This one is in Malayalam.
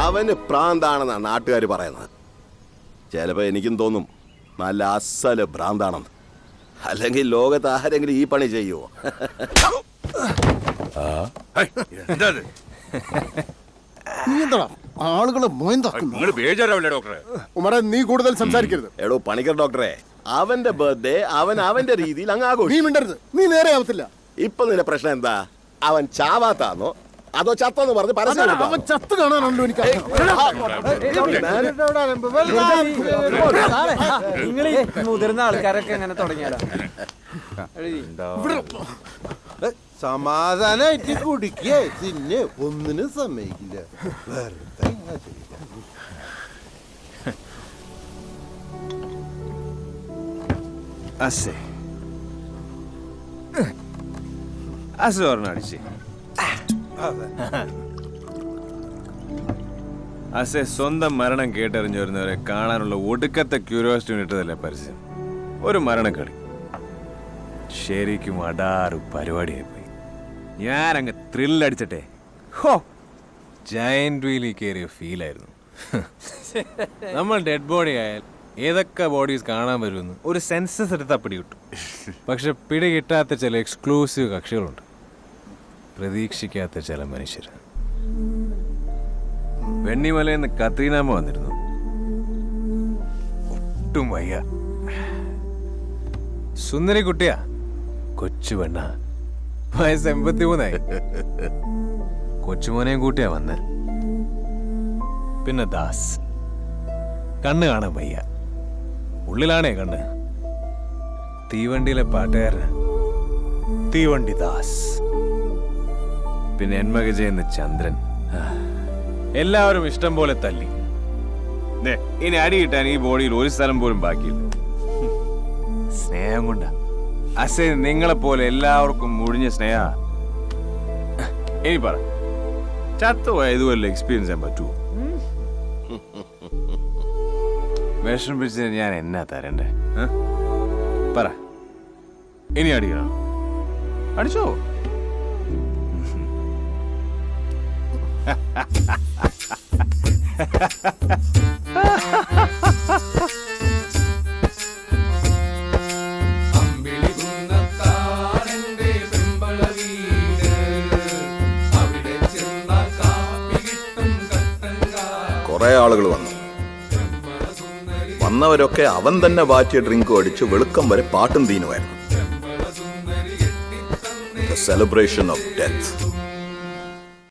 അവന് പ്രാന്താണെന്നാണ് നാട്ടുകാർ പറയുന്നത്. ചിലപ്പോ എനിക്കും തോന്നും നല്ല അസല് ഭ്രാന്താണെന്ന്. അല്ലെങ്കിൽ ലോകത്ത് ആരെങ്കിലും ഈ പണി ചെയ്യുവോ? ആളുകളെ നീ കൂടുതൽ സംസാരിക്കരുത്. എടോ പണിക്കർ ഡോക്ടറെ, അവന്റെ ബർത്ത്ഡേ അവന്റെ രീതിയിൽ അങ്ങ് ആഘോഷിക്കും. നീ മിണ്ടരുത്, നീ നേരെ ആവത്തില്ല. ഇപ്പൊ നിന്റെ പ്രശ്നം എന്താ? അവൻ ചാവാത്താന്നോ അതോ ചത്തെന്ന് പറഞ്ഞ് പരസ്യം അവൻ ചത്ത് കാണാനുണ്ടോ എനിക്ക്? മുതിർന്ന ആൾക്കാരൊക്കെ എങ്ങനെ തുടങ്ങിയാലോ? സമാധാനായിട്ട് കുടിക്കേ പിന്നെ ഒന്നിനും സമ്മതിക്കില്ല. അസെ സ്വന്തം മരണം കേട്ടറിഞ്ഞു വരുന്നവരെ കാണാനുള്ള ഒടുക്കത്തെ ക്യൂരിയോസിറ്റി ഇട്ടതല്ലേ പരസ്യം. ഒരു മരണക്കളി ശരിക്കും അടാറ് പരിപാടിയായിപ്പോയി. ഞാനങ്ങ് ത്രില്ലടിച്ചിട്ടെ ഹോ ജയന്റ് വീലിൽ കയറിയ ഫീലായിരുന്നു. നമ്മൾ ഡെഡ് ബോഡി ആയാൽ ഏതൊക്കെ ബോഡീസ് കാണാൻ വരുമെന്ന് ഒരു സെൻസസ് എടുത്താൽ പിടികിട്ടും. പക്ഷെ പിടി കിട്ടാത്ത ചില എക്സ്ക്ലൂസീവ് കക്ഷികളുണ്ട്, പ്രതീക്ഷിക്കാത്ത ചില മനുഷ്യർ. വെണ്ണിമലയെന്ന് കത്രീനാമ്മ വന്നിരുന്നു. ഒട്ടും വയ്യ, സുന്ദരി കുട്ടിയാ, കൊച്ചു പെണ്ണ, വയസ്സ് 83. കൊച്ചുമോനെയും കൂട്ടിയാ വന്ന്. പിന്നെ ദാസ്, കണ്ണ് കാണാൻ വയ്യ, ഉള്ളിലാണേ കണ്ണ്. തീവണ്ടിയിലെ പാട്ടുകാരന് തീവണ്ടി ദാസ്. പിന്നെ എന്മകജയെന്ന് ചന്ദ്രൻ. എല്ലാവരും ഇഷ്ടം പോലെ തല്ലി. ഇനി അടി കിട്ടാൻ ഈ ബോഡിയിൽ ഒരു സ്ഥലം പോലും ബാക്കിയില്ല. സ്നേഹം കൊണ്ടാ അസേ, നിങ്ങളെപ്പോലെ എല്ലാവർക്കും മുഴിഞ്ഞ സ്നേഹ. ഇനി പറ, ചത്തുപോയ ഇതുപോലെ എക്സ്പീരിയൻസ് ചെയ്യാൻ പറ്റുമോ? വിഷം പിടിച്ചതിന് ഞാൻ എന്നാ തരണ്ടേ? പറ, ഇനി അടിക്കണം, അടിച്ചോ. കുറെ ആളുകൾ വന്നവരൊക്കെ അവൻ തന്നെ വാറ്റിയ ഡ്രിങ്കും അടിച്ച് വെളുക്കം വരെ പാട്ടും തീനുമായിരുന്നു. The celebration of death.